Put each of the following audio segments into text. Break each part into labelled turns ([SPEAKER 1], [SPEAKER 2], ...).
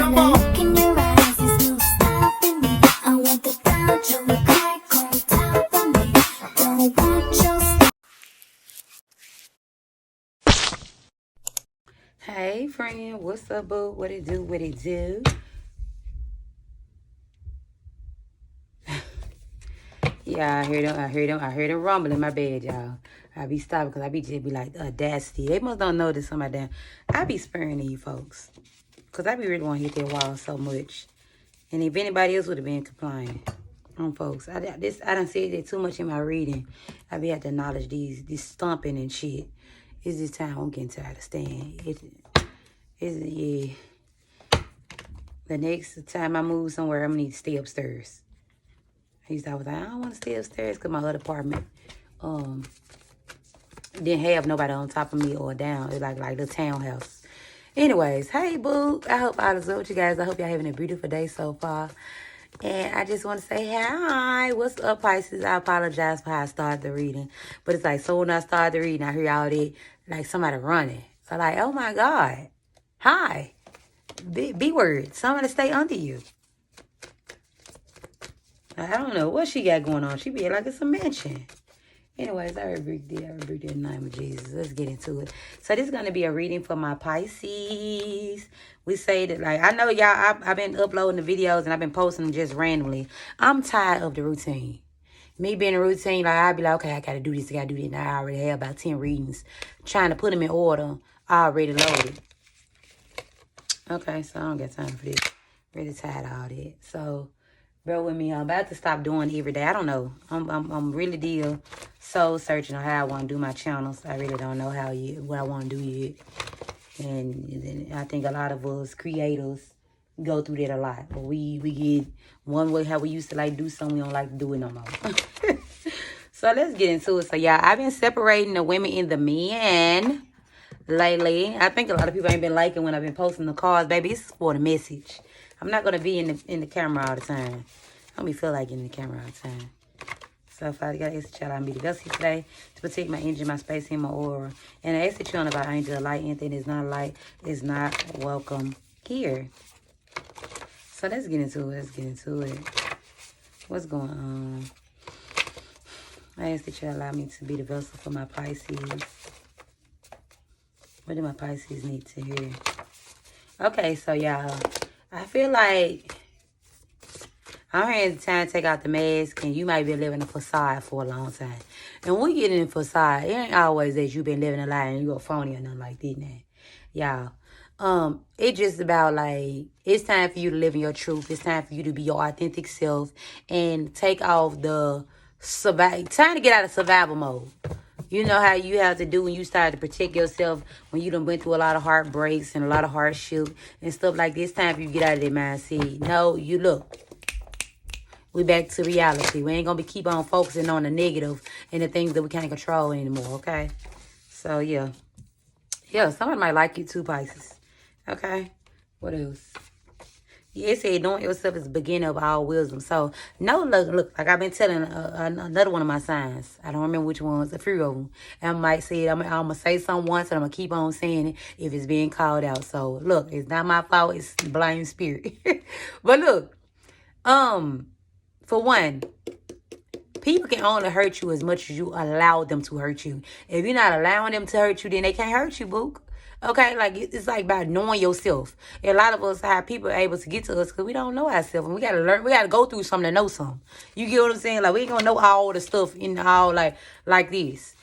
[SPEAKER 1] Come on. Look in your eyes, there's no stopping me. I want the dojo crack on top of me. Don't want your
[SPEAKER 2] Hey friend, what's up, boo? What it do? What it do? Yeah, I heard them rumble in my bed, y'all. I be stopping because I be just be like audacity. They must don't know this somebody down. I be sparing you folks. Cause I be really want to hit that wall so much. And if anybody else would have been complaining on folks. I done said that too much in my reading. I be had to acknowledge these stomping and shit. It's this time I'm getting tired of staying. Yeah. The next time I move somewhere, I'm gonna need to stay upstairs. I was like, I don't want to stay upstairs because my other apartment didn't have nobody on top of me or down. It's like the townhouse. Anyways, hey boo. I hope all is well with you guys. I hope y'all having a beautiful day so far. And I just want to say hi. What's up, Pisces? I apologize for how I started the reading. But it's like, so when I started the reading, I hear all that, like somebody running. So like, oh my God. Hi. B word. Somebody stay under you. I don't know what she got going on. She be like it's a mansion. Anyways, I rebuke it. I rebuke it in the name of Jesus. Let's get into it. So this is going to be a reading for my Pisces. We say that, like, I know y'all, I've been uploading the videos and I've been posting them just randomly. I'm tired of the routine. Me being a routine, like, I'd be like, okay, I got to do this, I got to do that. And I already have about 10 readings. Trying to put them in order, already loaded. Okay, so I don't got time for this. Really tired of all that. So bear with me. I'm about to stop doing it every day. I don't know. I'm really soul searching on how I want to do my channels. I really don't know what I want to do yet. And I think a lot of us creators go through that a lot. But we get one way how we used to like do something, we don't like to do it no more. So let's get into it. So yeah, I've been separating the women and the men lately. I think a lot of people ain't been liking when I've been posting the cards. Baby, it's for the message. I'm not going to be in the camera all the time. I don't be feel like in the camera all the time. So, Father God, I ask that y'all allow me to vessel today to protect my energy, my space, and my aura. And I ask that you don't about angel of light. Anything that's not light is not welcome here. So, let's get into it. What's going on? I ask that you allow me to be the vessel for my Pisces. What do my Pisces need to hear? Okay, so y'all, I feel like I'm here to time to take out the mask, and you might be living a facade for a long time. And when we get in a facade, it ain't always that you been living a lie and you a phony or nothing like that, man. Y'all, it's just about like, it's time for you to live in your truth. It's time for you to be your authentic self and take off the time to get out of survival mode. You know how you have to do when you start to protect yourself, when you done went through a lot of heartbreaks and a lot of hardship and stuff like this. Time for you to get out of that mindset. No, you look. We back to reality. We ain't going to keep on focusing on the negative and the things that we can't control anymore, okay? So, yeah. Yeah, somebody might like you too, Pisces. Okay? What else? Yeah, it said knowing yourself is the beginning of all wisdom. So, no, look, like I've been telling another one of my signs. I don't remember which ones, a few of them. And I might say it, I'm going to say something once and I'm going to keep on saying it if it's being called out. So, look, it's not my fault. It's blind spirit. But look, for one, people can only hurt you as much as you allow them to hurt you. If you're not allowing them to hurt you, then they can't hurt you, boo. Okay, like it's like about knowing yourself. And a lot of us, how people are able to get to us because we don't know ourselves, and we gotta learn. We gotta go through something to know something. You get what I'm saying? Like we ain't gonna know all the stuff in all like this.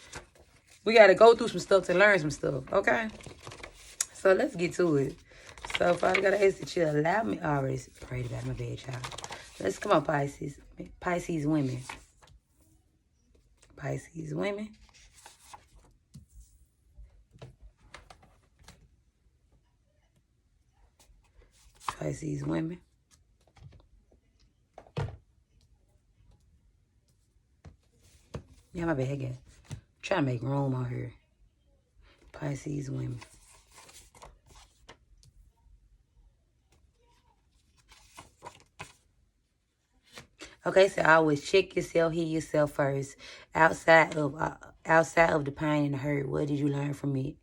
[SPEAKER 2] We gotta go through some stuff to learn some stuff. Okay, so let's get to it. So Father God, I ask that you allow me. I already prayed about my bed, child. Let's come on, Pisces. Pisces women. Pisces women. Pisces women. Yeah, my bad again. Trying to make room on here. Pisces women. Okay, so always check yourself, heal yourself first. Outside of the pain and the hurt, what did you learn from it?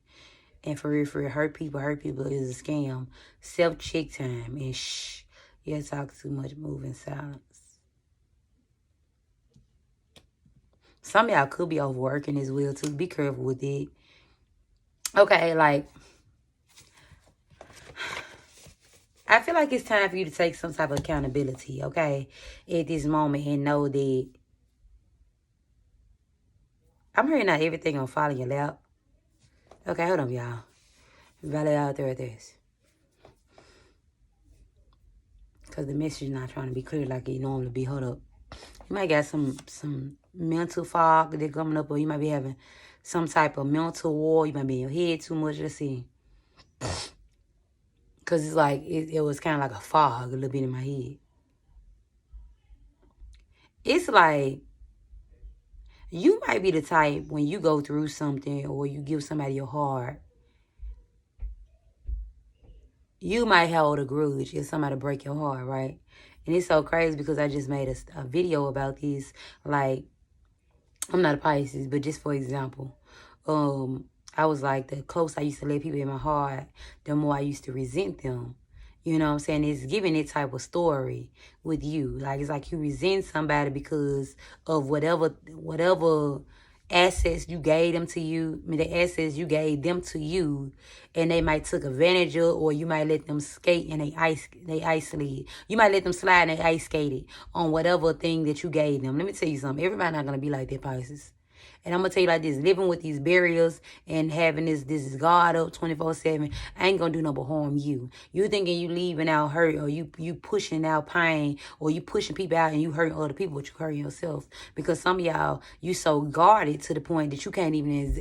[SPEAKER 2] And for real, hurt people is a scam. Self-check time. And shh. You talk too much, move in silence. Some of y'all could be overworking as well, too. Be careful with it. Okay, like, I feel like it's time for you to take some type of accountability, okay, at this moment, and know that I'm hearing not everything gonna fall in your lap. Okay, hold on, y'all. Everybody out there with this. Because the message is not trying to be clear like it normally be. Hold up. You might got some mental fog that coming up, or you might be having some type of mental war. You might be in your head too much. Let's see. Because it's like, it was kind of like a fog a little bit in my head. It's like, you might be the type when you go through something or you give somebody your heart, you might hold a grudge if somebody break your heart, right? And it's so crazy because I just made a video about this. Like, I'm not a Pisces, but just for example, I was like, the closer I used to let people in my heart, the more I used to resent them. You know what I'm saying? It's giving that type of story with you. Like, it's like you resent somebody because of whatever assets you gave them to you. I mean, the assets you gave them to you, and they might took advantage of, or you might let them skate and they ice slid. You might let them slide and they ice skated on whatever thing that you gave them. Let me tell you something. Everybody not gonna be like that, Pisces. And I'm going to tell you like this, living with these barriers and having this guard up 24/7 ain't going to do no but harm you. You thinking you leaving out hurt, or you pushing out pain, or you pushing people out and you hurting other people, but you hurting yourself. Because some of y'all, you so guarded to the point that you can't even,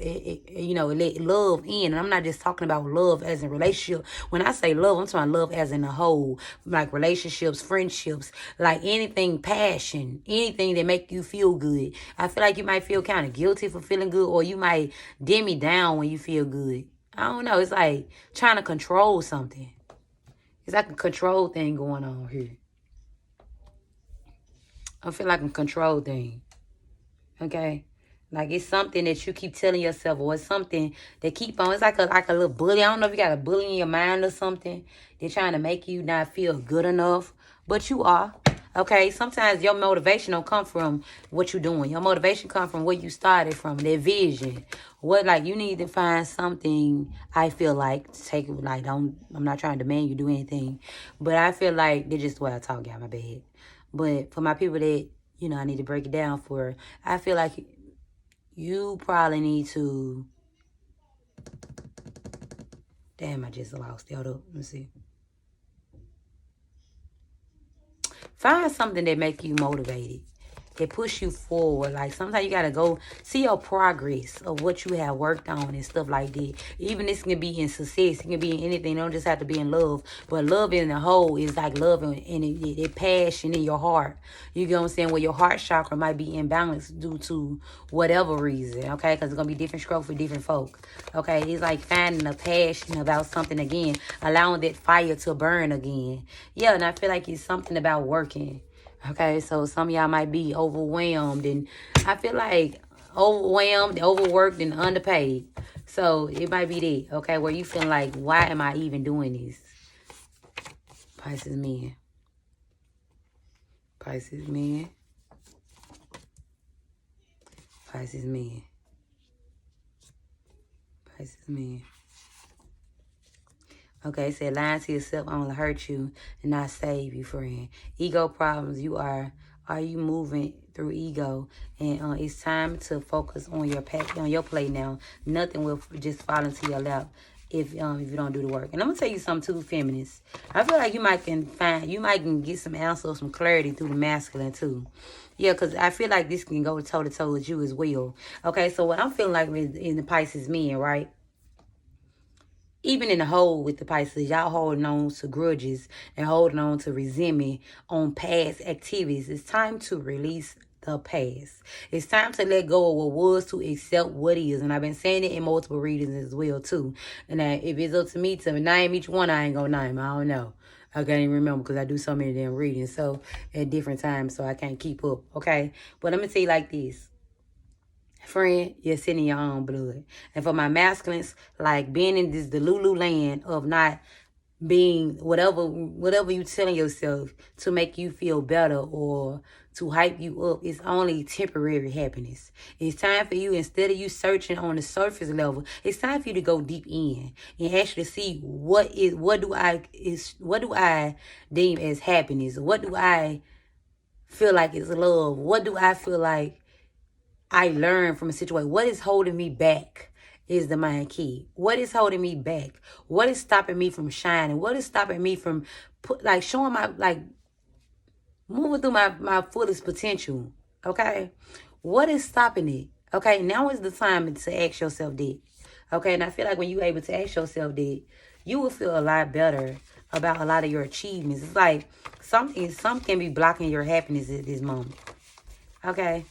[SPEAKER 2] let love in. And I'm not just talking about love as in relationship. When I say love, I'm talking love as in a whole, like relationships, friendships, like anything, passion, anything that make you feel good. I feel like you might feel kind of guilty for feeling good, or you might dim me down when you feel good. I don't know. It's like trying to control something. It's like a control thing going on here. I feel like a control thing. Okay? Like it's something that you keep telling yourself, or it's something that keep on. It's like a little bully. I don't know if you got a bully in your mind or something. They're trying to make you not feel good enough, but you are. Okay, sometimes your motivation don't come from what you're doing. Your motivation come from where you started from, that vision. What, like, you need to find something, I feel like, to take it, like, I'm not trying to demand you do anything, but I feel like, they're just the way I talk, y'all, my bad. But for my people that, I need to break it down for, I feel like you probably need to, damn, I just lost it. Hold up, let me see. Find something that make you motivated, that push you forward. Like sometimes you gotta go see your progress of what you have worked on and stuff like that. Even this can be in success, it can be in anything. It don't just have to be in love, but love in the whole is like love and it passion in your heart. You get what I'm saying? Where your heart chakra might be imbalanced due to whatever reason, okay? Because it's gonna be different stroke for different folk, okay? It's like finding a passion about something again, allowing that fire to burn again. Yeah, and I feel like it's something about working. Okay, so some of y'all might be overwhelmed, and I feel like overwhelmed, overworked, and underpaid. So it might be that, okay, where you feel like, why am I even doing this? Pisces men. Pisces men. Pisces men. Pisces men. Okay, it said lying to yourself only hurt you and not save you, friend. Ego problems, are you moving through ego? And it's time to focus on your plate now. Nothing will just fall into your lap if you don't do the work. And I'm gonna tell you something too, feminists. I feel like you might can get some answers, some clarity through the masculine too. Yeah, because I feel like this can go toe to toe with you as well. Okay, so what I'm feeling like in the Pisces men, right? Even in the hole with the Pisces, y'all holding on to grudges and holding on to resentment on past activities. It's time to release the past. It's time to let go of what was to accept what is. And I've been saying it in multiple readings as well, too. And if it's up to me to name each one, I ain't going to name. I don't know. I can't even remember because I do so many damn readings at different times, so I can't keep up, okay? But I'm going to tell you like this. Friend, you're sitting in your own blood. And for my masculines, like being in this Delulu land of not being whatever you telling yourself to make you feel better or to hype you up, it's only temporary happiness. It's time for you, instead of you searching on the surface level, it's time for you to go deep in and actually see what do I deem as happiness? What do I feel like is love? What do I feel like I learned from a situation? What is holding me back is the mind key. What is holding me back? What is stopping me from shining? What is stopping me from showing my, moving through my fullest potential? Okay? What is stopping it? Okay, now is the time to ask yourself that. Okay, and I feel like when you're able to ask yourself that, you will feel a lot better about a lot of your achievements. It's like something can be blocking your happiness at this moment. Okay?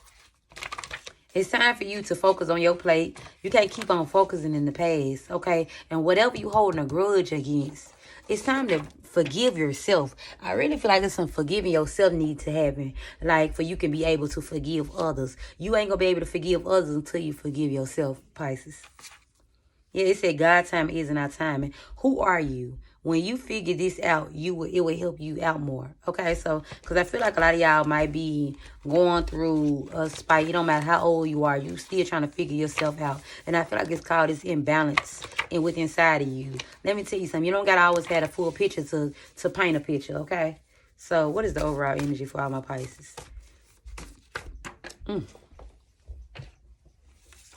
[SPEAKER 2] It's time for you to focus on your plate. You can't keep on focusing in the past, okay? And whatever you holding a grudge against, it's time to forgive yourself. I really feel like there's some forgiving yourself need to happen. Like, for you can be able to forgive others. You ain't going to be able to forgive others until you forgive yourself, Pisces. Yeah, it said God time isn't our timing. Who are you? When you figure this out, it will help you out more. Okay, so because I feel like a lot of y'all might be going through a spike. It don't matter how old you are, you still trying to figure yourself out. And I feel like it's called this imbalance within inside of you. Let me tell you something. You don't gotta always have a full picture to paint a picture. Okay, so what is the overall energy for all my Pisces?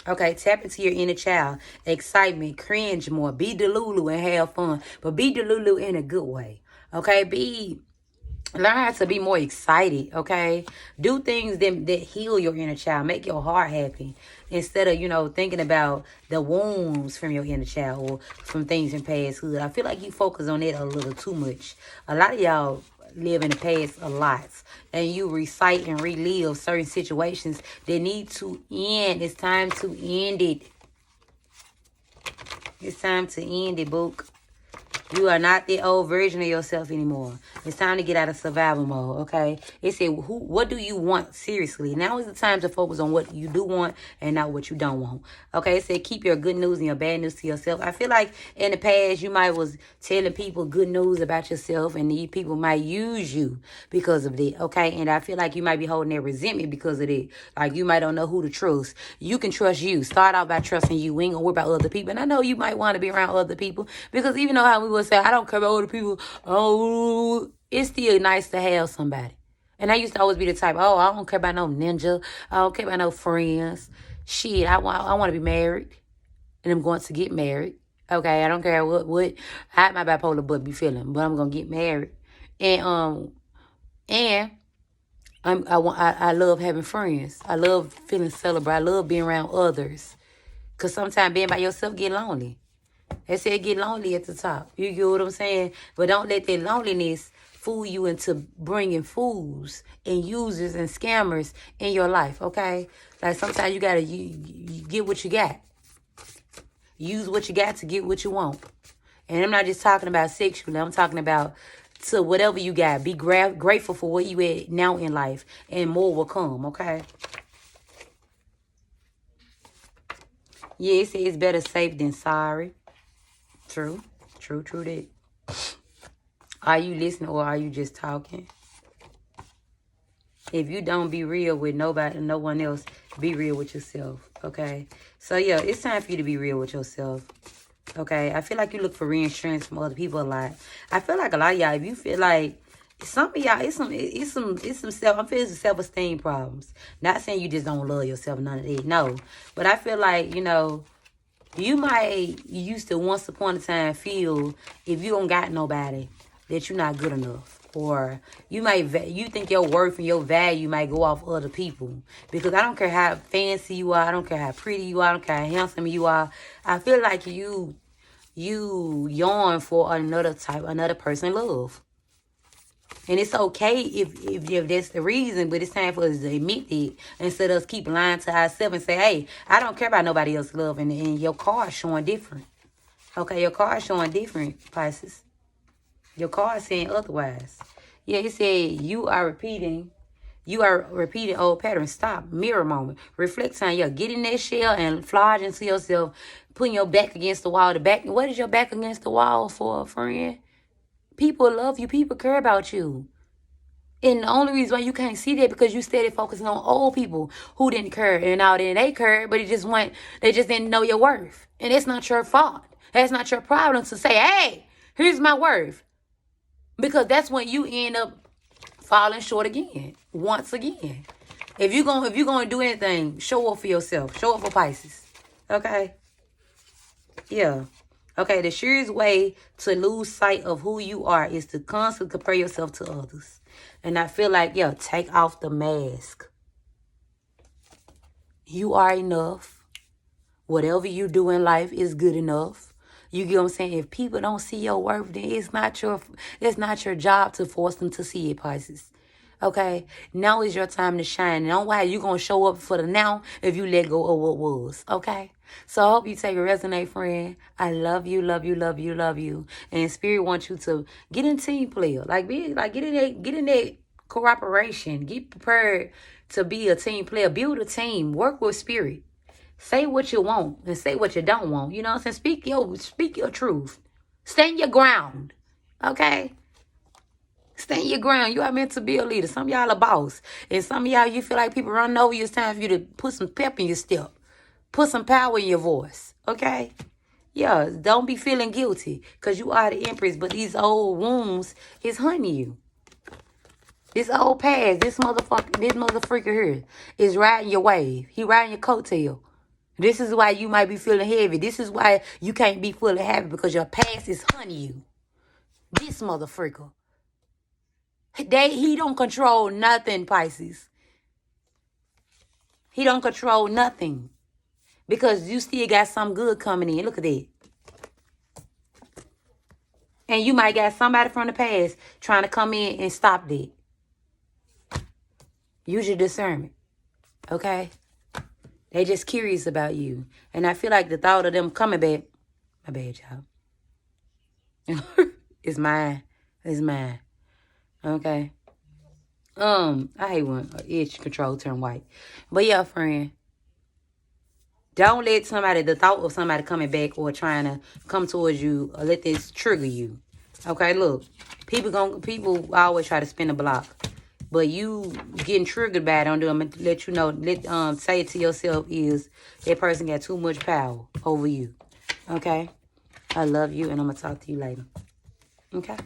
[SPEAKER 2] Okay, tap into your inner child. Excitement, cringe more. Be delulu and have fun. But be delulu in a good way. Okay, learn how to be more excited, okay? Do things that heal your inner child. Make your heart happy. Instead of, thinking about the wounds from your inner child or from things in past hood. I feel like you focus on it a little too much. A lot of y'all live in the past a lot, and you recite and relive certain situations that need to end. It's time to end it. It's time to end it, book. You are not the old version of yourself anymore. It's time to get out of survival mode, okay? It said, what do you want seriously? Now is the time to focus on what you do want and not what you don't want. Okay, it said keep your good news and your bad news to yourself. I feel like in the past you might was telling people good news about yourself, and these people might use you because of that, okay? And I feel like you might be holding their resentment because of that. Like you might don't know who to trust. You can trust you. Start out by trusting you. We ain't gonna worry about other people. And I know you might want to be around other people because even though how we would say, I don't care about other people. Oh, it's still nice to have somebody. And I used to always be the type, I don't care about no ninja. I don't care about no friends. Shit, I want to be married. And I'm going to get married. Okay, I don't care what I my bipolar butt be feeling, but I'm going to get married. And I love having friends. I love feeling celebrated. I love being around others. Because sometimes being by yourself get lonely. They said get lonely at the top. You get what I'm saying? But don't let that loneliness fool you into bringing fools and users and scammers in your life, okay? Like sometimes you got to you get what you got. Use what you got to get what you want. And I'm not just talking about sexually. I'm talking about to whatever you got. Be grateful for what you at now in life. And more will come, okay? Yeah, it says it's better safe than sorry. True that. Are you listening or are you just talking? If you don't be real with nobody, no one else, be real with yourself, okay? So, yeah, it's time for you to be real with yourself, okay? I feel like you look for reinsurance from other people a lot. I feel like a lot of y'all, if you feel like some of y'all, it's some self-esteem problems. Not saying you just don't love yourself, none of that, no. But I feel like, you might used to once upon a time feel if you don't got nobody that you're not good enough. Or you think your worth and your value might go off other people. Because I don't care how fancy you are. I don't care how pretty you are. I don't care how handsome you are. I feel like you yearn for another person love. And it's okay if that's the reason, but it's time for us to admit it instead of us keep lying to ourselves and say, hey, I don't care about nobody else's love, and your card showing different. Okay, your card showing different, Pisces. Your card saying otherwise. Yeah, it said you are repeating You are repeating old patterns. Stop. Mirror moment. Reflect time. Yeah, get in that shell and fly into yourself. Putting your back against the wall. What is your back against the wall for, friend? People love you. People care about you. And the only reason why you can't see that because you steady focusing on old people who didn't care. And now then they cared, but they just didn't know your worth. And it's not your fault. That's not your problem to say, hey, here's my worth. Because that's when you end up falling short again. Once again. If you're gonna do anything, show up for yourself. Show up for Pisces. Okay? Yeah. Okay, the surest way to lose sight of who you are is to constantly compare yourself to others. And I feel like, yeah, take off the mask. You are enough. Whatever you do in life is good enough. You get what I'm saying? If people don't see your worth, then it's not your job to force them to see it, Pisces. Okay? Now is your time to shine. And don't worry, you're going to show up for the now if you let go of what was. Okay? So I hope you take a resonate, friend. I love you, love you, love you, love you. And Spirit wants you to get in team player. Get in that cooperation. Get prepared to be a team player. Build a team. Work with Spirit. Say what you want and say what you don't want. You know what I'm saying? Speak your truth. Stand your ground. Okay? Stand your ground. You are meant to be a leader. Some of y'all a boss. And some of y'all, you feel like people running over you. It's time for you to put some pep in your step. Put some power in your voice. Okay? Yeah, don't be feeling guilty. Because you are the Empress. But these old wounds is hunting you. This old past, this motherfucker here is riding your wave. He riding your coattail. This is why you might be feeling heavy. This is why you can't be fully happy because your past is hunting you. This motherfucker. He don't control nothing, Pisces. He don't control nothing. Because you still got some good coming in. Look at that. And you might got somebody from the past trying to come in and stop that. Use your discernment. Okay? They just curious about you. And I feel like the thought of them coming back, my bad, y'all. It's mine. It's mine. Okay? I hate when edge control turn white. But yeah, friend. Don't let the thought of somebody coming back or trying to come towards you, or let this trigger you. Okay, look. People always try to spin the block. But you getting triggered by it, don't do them. Let you know, say it to yourself is that person got too much power over you. Okay? I love you, and I'm going to talk to you later. Okay?